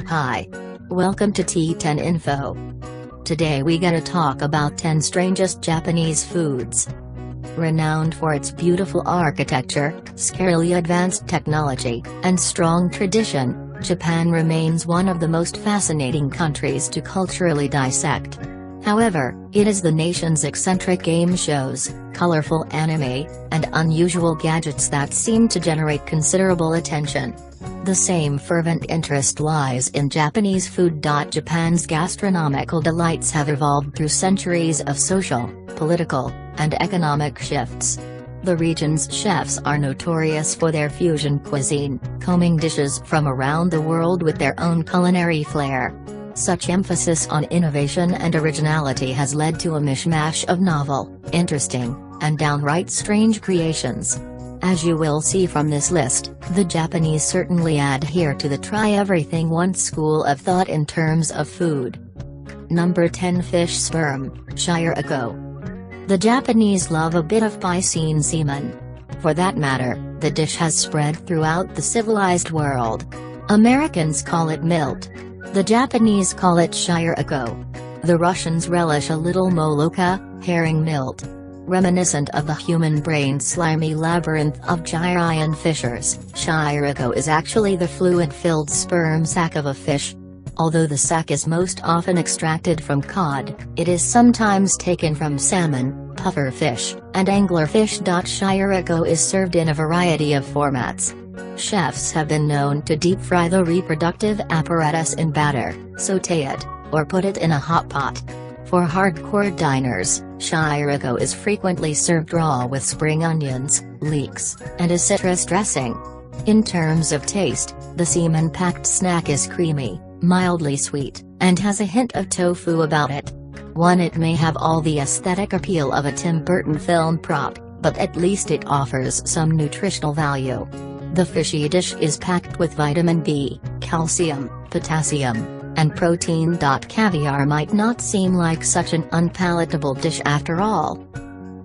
Hi. Welcome to T10 Info. Today we gonna talk about 10 strangest Japanese foods. Renowned for its beautiful architecture, scarily advanced technology, and strong tradition, Japan remains one of the most fascinating countries to culturally dissect. However, it is the nation's eccentric game shows, colorful anime, and unusual gadgets that seem to generate considerable attention. The same fervent interest lies in Japanese food. Japan's gastronomical delights have evolved through centuries of social, political, and economic shifts. The region's chefs are notorious for their fusion cuisine, combing dishes from around the world with their own culinary flair. Such emphasis on innovation and originality has led to a mishmash of novel, interesting, and downright strange creations. As you will see from this list, the Japanese certainly adhere to the try-everything-once school of thought in terms of food. Number 10. Fish sperm, shirako. The Japanese love a bit of piscine semen. For that matter, the dish has spread throughout the civilized world. Americans call it milt. The Japanese call it shirako. The Russians relish a little moloka, herring milt. Reminiscent of the human-brained slimy labyrinth of gyri and fissures, shirako is actually the fluid-filled sperm sac of a fish. Although the sac is most often extracted from cod, it is sometimes taken from salmon, puffer fish, and anglerfish. Shirako is served in a variety of formats. Chefs have been known to deep-fry the reproductive apparatus in batter, sauté it, or put it in a hot pot. For hardcore diners, shirako is frequently served raw with spring onions, leeks, and a citrus dressing. In terms of taste, the semen-packed snack is creamy, mildly sweet, and has a hint of tofu about it. It may have all the aesthetic appeal of a Tim Burton film prop, but at least it offers some nutritional value. The fishy dish is packed with vitamin B, calcium, potassium, and protein. Caviar might not seem like such an unpalatable dish after all.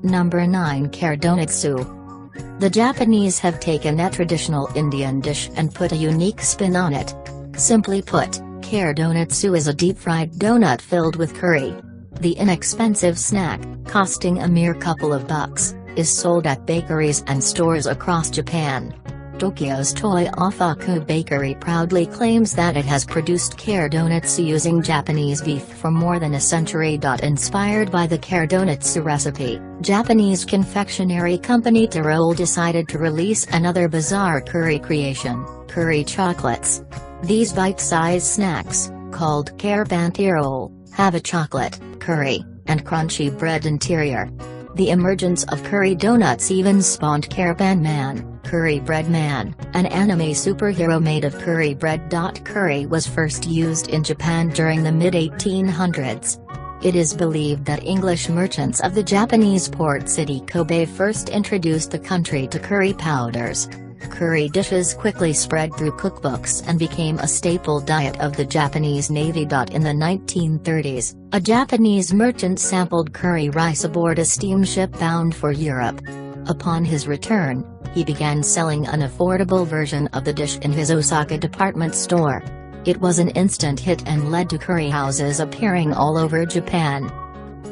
Number 9. Kare donatsu. The Japanese have taken a traditional Indian dish and put a unique spin on it. Simply put, kare donatsu is a deep-fried donut filled with curry. The inexpensive snack, costing a mere couple of bucks, is sold at bakeries and stores across Japan. Tokyo's Toy Ofaku Bakery proudly claims that it has produced kare donatsu using Japanese beef for more than a century. Inspired by the kare donatsu recipe, Japanese confectionery company Tyrol decided to release another bizarre curry creation, curry chocolates. These bite-sized snacks, called kare bantirol, have a chocolate, curry, and crunchy bread interior. The emergence of curry donuts even spawned Kare Ban Man, Curry Bread Man, an anime superhero made of curry bread. Curry was first used in Japan during the mid-1800s. It is believed that English merchants of the Japanese port city Kobe first introduced the country to curry powders. Curry dishes quickly spread through cookbooks and became a staple diet of the Japanese Navy. In the 1930s, a Japanese merchant sampled curry rice aboard a steamship bound for Europe. Upon his return, he began selling an affordable version of the dish in his Osaka department store. It was an instant hit and led to curry houses appearing all over Japan.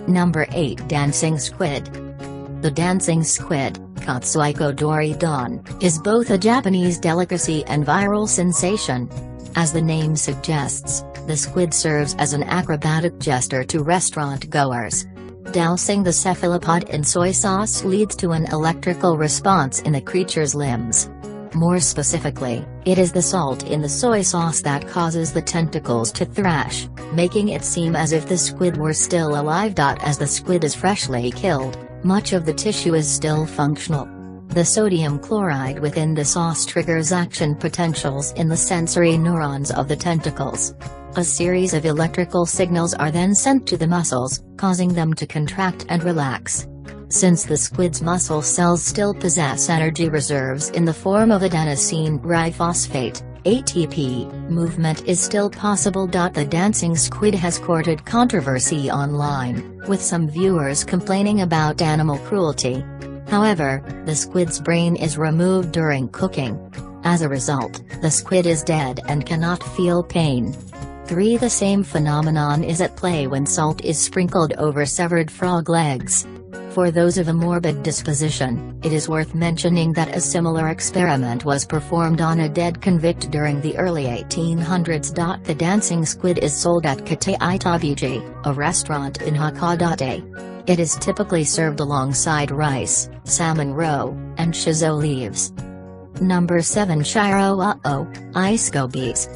Number 8. Dancing squid. The dancing squid, Katsuiko Dori Don, is both a Japanese delicacy and viral sensation. As the name suggests, the squid serves as an acrobatic jester to restaurant-goers. Dousing the cephalopod in soy sauce leads to an electrical response in the creature's limbs. More specifically, it is the salt in the soy sauce that causes the tentacles to thrash, making it seem as if the squid were still alive. As the squid is freshly killed, much of the tissue is still functional. The sodium chloride within the sauce triggers action potentials in the sensory neurons of the tentacles. A series of electrical signals are then sent to the muscles, causing them to contract and relax. Since the squid's muscle cells still possess energy reserves in the form of adenosine triphosphate, ATP, movement is still possible. The dancing squid has courted controversy online, with some viewers complaining about animal cruelty. However, the squid's brain is removed during cooking. As a result, the squid is dead and cannot feel pain. 3. The same phenomenon is at play when salt is sprinkled over severed frog legs. For those of a morbid disposition, it is worth mentioning that a similar experiment was performed on a dead convict during the early 1800s. The dancing squid is sold at T10 a restaurant in Hakata. It is typically served alongside rice, salmon roe, and shiso leaves. Number 7. Shiro ice gobies.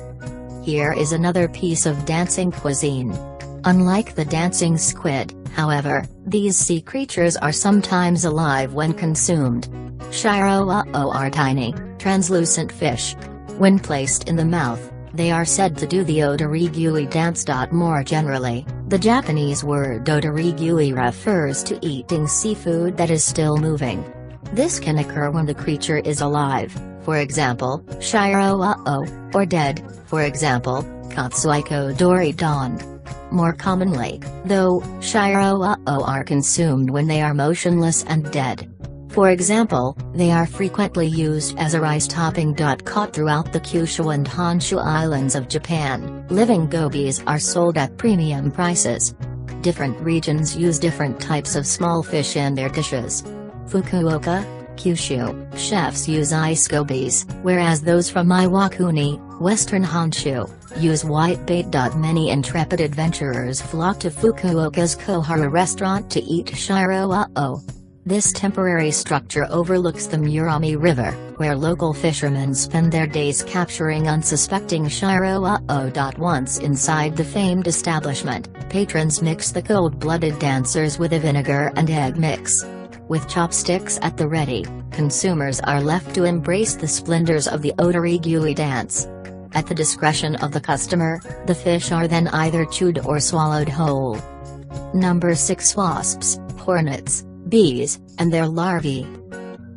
Here is another piece of dancing cuisine. Unlike the dancing squid, however, these sea creatures are sometimes alive when consumed. Shiro are tiny, translucent fish. When placed in the mouth, they are said to do the odarigui dance. More generally, the Japanese word odarigui refers to eating seafood that is still moving. This can occur when the creature is alive, for example, shiro or dead, for example, katsuiko dori don. More commonly, though, shiro are consumed when they are motionless and dead. For example, they are frequently used as a rice topping. Caught throughout the Kyushu and Honshu islands of Japan, living gobies are sold at premium prices. Different regions use different types of small fish in their dishes. Fukuoka, Kyushu, chefs use ice gobies, whereas those from Iwakuni, Western Honshu, use whitebait. Many intrepid adventurers flock to Fukuoka's Kohara restaurant to eat shiro. This temporary structure overlooks the Murami River, where local fishermen spend their days capturing unsuspecting shiro. Once inside the famed establishment, patrons mix the cold-blooded dancers with a vinegar and egg mix. With chopsticks at the ready, consumers are left to embrace the splendors of the odarigui dance. At the discretion of the customer, the fish are then either chewed or swallowed whole. Number 6. Wasps, hornets, bees, and their larvae.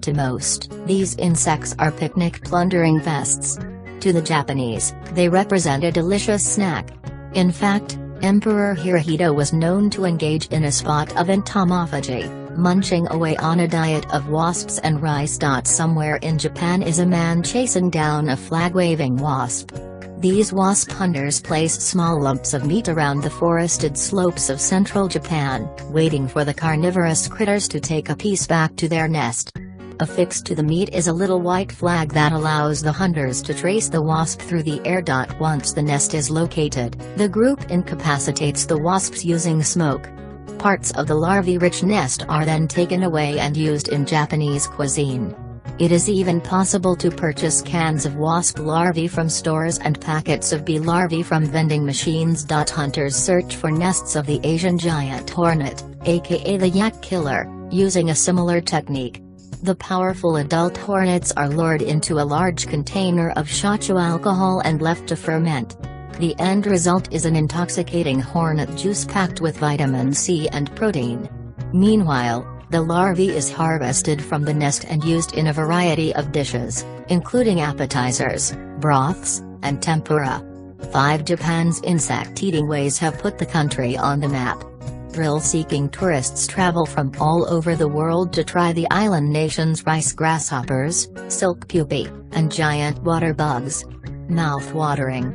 To most, these insects are picnic plundering pests. To the Japanese, they represent a delicious snack. In fact, Emperor Hirohito was known to engage in a spot of entomophagy, munching away on a diet of wasps and rice. Somewhere in Japan is a man chasing down a flag-waving wasp. These wasp hunters place small lumps of meat around the forested slopes of central Japan, waiting for the carnivorous critters to take a piece back to their nest. Affixed to the meat is a little white flag that allows the hunters to trace the wasp through the air. Once the nest is located, the group incapacitates the wasps using smoke. Parts of the larvae-rich nest are then taken away and used in Japanese cuisine. It is even possible to purchase cans of wasp larvae from stores and packets of bee larvae from vending machines. Hunters search for nests of the Asian giant hornet, aka the yak killer, using a similar technique. The powerful adult hornets are lured into a large container of shochu alcohol and left to ferment. The end result is an intoxicating hornet juice packed with vitamin C and protein. Meanwhile, the larvae is harvested from the nest and used in a variety of dishes, including appetizers, broths, and tempura. 5. Japan's insect-eating ways have put the country on the map. Thrill-seeking tourists travel from all over the world to try the island nation's rice grasshoppers, silk pupae, and giant water bugs. Mouth-watering.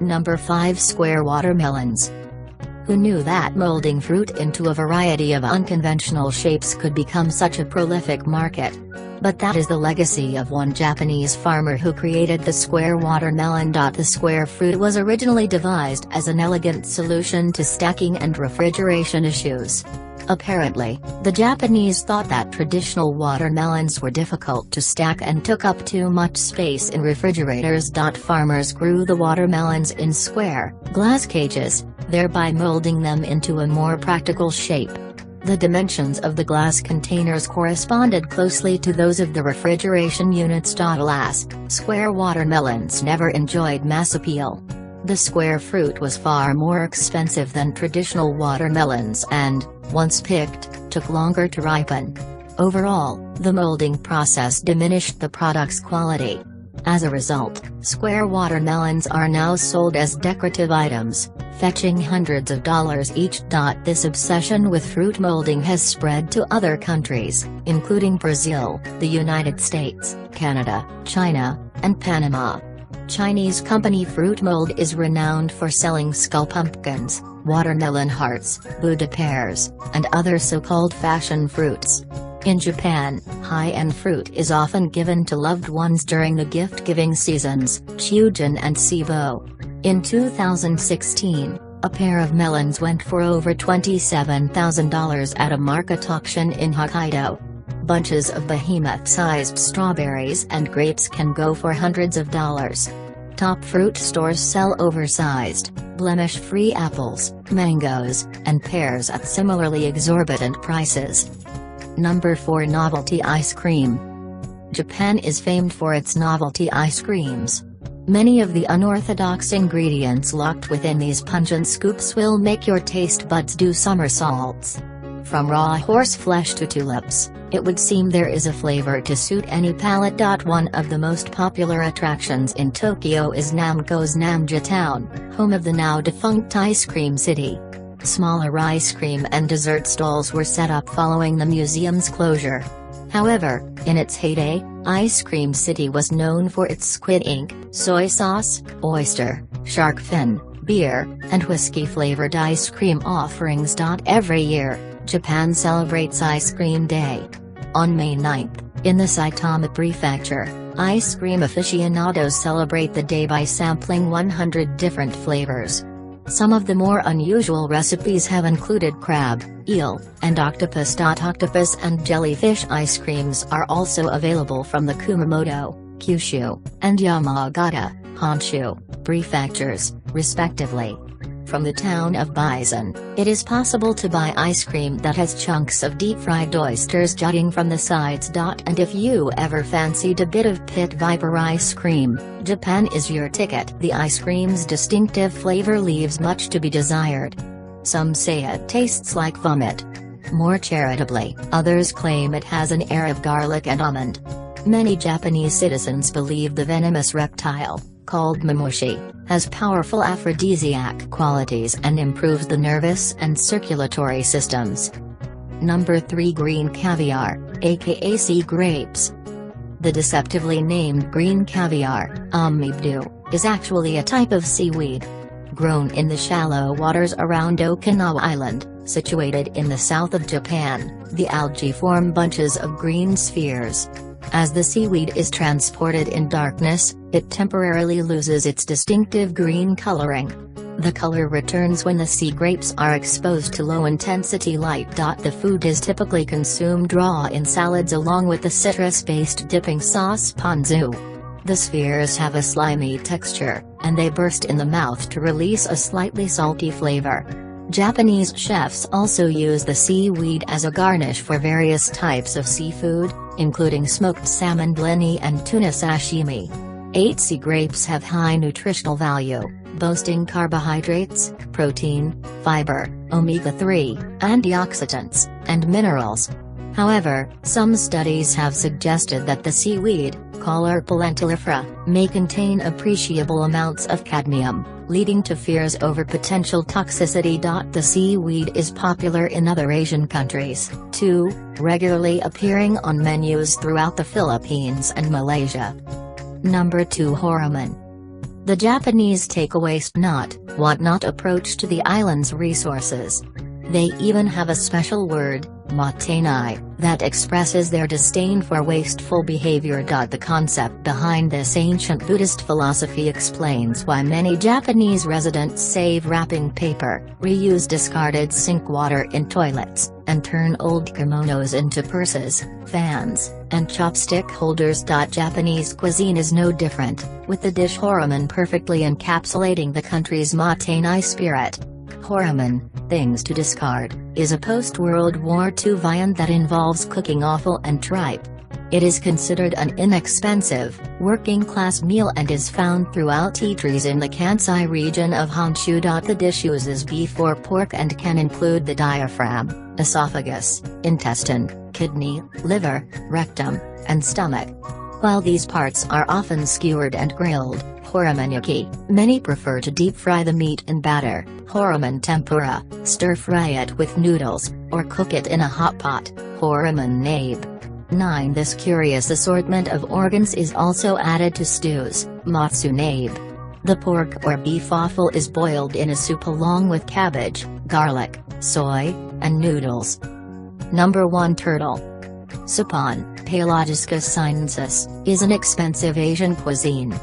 Number 5. Square watermelons. Who knew that molding fruit into a variety of unconventional shapes could become such a prolific market? But that is the legacy of one Japanese farmer who created the square watermelon. The square fruit was originally devised as an elegant solution to stacking and refrigeration issues. Apparently, the Japanese thought that traditional watermelons were difficult to stack and took up too much space in refrigerators. Farmers grew the watermelons in square, glass cages, thereby molding them into a more practical shape. The dimensions of the glass containers corresponded closely to those of the refrigeration units. Alas, square watermelons never enjoyed mass appeal. The square fruit was far more expensive than traditional watermelons and, once picked, took longer to ripen. Overall, the molding process diminished the product's quality. As a result, square watermelons are now sold as decorative items, fetching hundreds of dollars each. This obsession with fruit molding has spread to other countries, including Brazil, the United States, Canada, China, and Panama. Chinese company Fruit Mold is renowned for selling skull pumpkins, watermelon hearts, Buddha pears, and other so-called fashion fruits. In Japan, high-end fruit is often given to loved ones during the gift-giving seasons, Chujin and Sibo. In 2016, a pair of melons went for over $27,000 at a market auction in Hokkaido. Bunches of behemoth-sized strawberries and grapes can go for hundreds of dollars. Top fruit stores sell oversized, blemish-free apples, mangoes, and pears at similarly exorbitant prices. Number 4. Novelty ice cream. Japan is famed for its novelty ice creams. Many of the unorthodox ingredients locked within these pungent scoops will make your taste buds do somersaults. From raw horse flesh to tulips, it would seem there is a flavor to suit any palate. One of the most popular attractions in Tokyo is Namco's Namja Town, home of the now defunct Ice Cream City. Smaller ice cream and dessert stalls were set up following the museum's closure. However, in its heyday, Ice Cream City was known for its squid ink, soy sauce, oyster, shark fin, beer, and whiskey-flavored ice cream offerings. Every year, Japan celebrates Ice Cream Day. On May 9th, in the Saitama Prefecture, ice cream aficionados celebrate the day by sampling 100 different flavors. Some of the more unusual recipes have included crab, eel, and octopus. Octopus and jellyfish ice creams are also available from the Kumamoto, Kyushu, and Yamagata, Honshu, prefectures, respectively. From the town of Bison, it is possible to buy ice cream that has chunks of deep-fried oysters jutting from the sides. And if you ever fancied a bit of pit viper ice cream, Japan is your ticket. The ice cream's distinctive flavor leaves much to be desired. Some say it tastes like vomit. More charitably, others claim it has an air of garlic and almond. Many Japanese citizens believe the venomous reptile, called mamushi, has powerful aphrodisiac qualities and improves the nervous and circulatory systems. Number 3. Green caviar, aka sea grapes. The deceptively named green caviar, amibdu, is actually a type of seaweed. Grown in the shallow waters around Okinawa Island, situated in the south of Japan, the algae form bunches of green spheres. As the seaweed is transported in darkness, it temporarily loses its distinctive green coloring. The color returns when the sea grapes are exposed to low-intensity light. The food is typically consumed raw in salads along with the citrus-based dipping sauce ponzu. The spheres have a slimy texture, and they burst in the mouth to release a slightly salty flavor. Japanese chefs also use the seaweed as a garnish for various types of seafood, including smoked salmon blini and tuna sashimi. 8 sea grapes have high nutritional value, boasting carbohydrates, protein, fiber, omega-3, antioxidants, and minerals. However, some studies have suggested that the seaweed, Caulerpa lentilifera, may contain appreciable amounts of cadmium, leading to fears over potential toxicity. The seaweed is popular in other Asian countries, too, regularly appearing on menus throughout the Philippines and Malaysia. Number 2. Horaman. The Japanese take a waste not, want not approach to the island's resources. They even have a special word, motenai, that expresses their disdain for wasteful behavior. The concept behind this ancient Buddhist philosophy explains why many Japanese residents save wrapping paper, reuse discarded sink water in toilets, and turn old kimonos into purses, fans, and chopstick holders. Japanese cuisine is no different, with the dish horaman perfectly encapsulating the country's motenai spirit. Horaman, Things to Discard, is a post-World War II viand that involves cooking offal and tripe. It is considered an inexpensive, working-class meal and is found throughout eateries in the Kansai region of Honshu. The dish uses beef or pork and can include the diaphragm, esophagus, intestine, kidney, liver, rectum, and stomach. While these parts are often skewered and grilled, horomanyaki, many prefer to deep fry the meat in batter, horoman tempura, stir fry it with noodles, or cook it in a hot pot, horoman nabe. 9. This curious assortment of organs is also added to stews, matsu nabe. The pork or beef offal is boiled in a soup along with cabbage, garlic, soy, and noodles. Number 1. Turtle. Suppan, Pelagiscus sinensis, is an expensive Asian cuisine.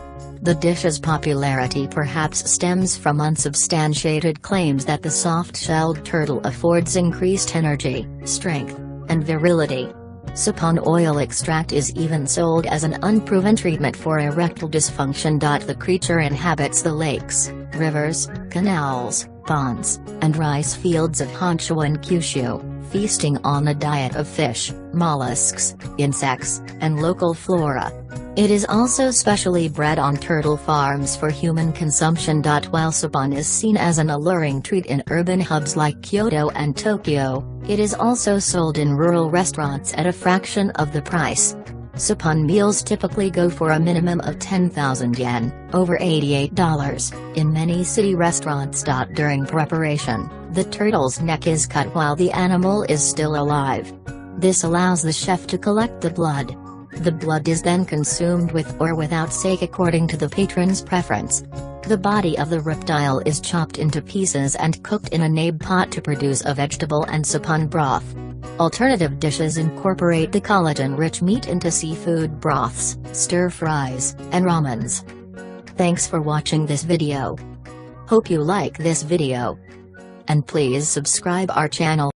The dish's popularity perhaps stems from unsubstantiated claims that the soft-shelled turtle affords increased energy, strength, and virility. Suppan oil extract is even sold as an unproven treatment for erectile dysfunction. The creature inhabits the lakes, rivers, canals, ponds, and rice fields of Honshu and Kyushu, feasting on a diet of fish, mollusks, insects, and local flora. It is also specially bred on turtle farms for human consumption. While suppan is seen as an alluring treat in urban hubs like Kyoto and Tokyo, it is also sold in rural restaurants at a fraction of the price. Suppan meals typically go for a minimum of 10,000 yen, over $88, in many city restaurants. During preparation, the turtle's neck is cut while the animal is still alive. This allows the chef to collect the blood. The blood is then consumed with or without sake according to the patron's preference. The body of the reptile is chopped into pieces and cooked in a nabe pot to produce a vegetable and suppan broth. Alternative dishes incorporate the collagen-rich meat into seafood broths, stir-fries, and ramens. Thanks for watching this video. Hope you like this video. And please subscribe our channel.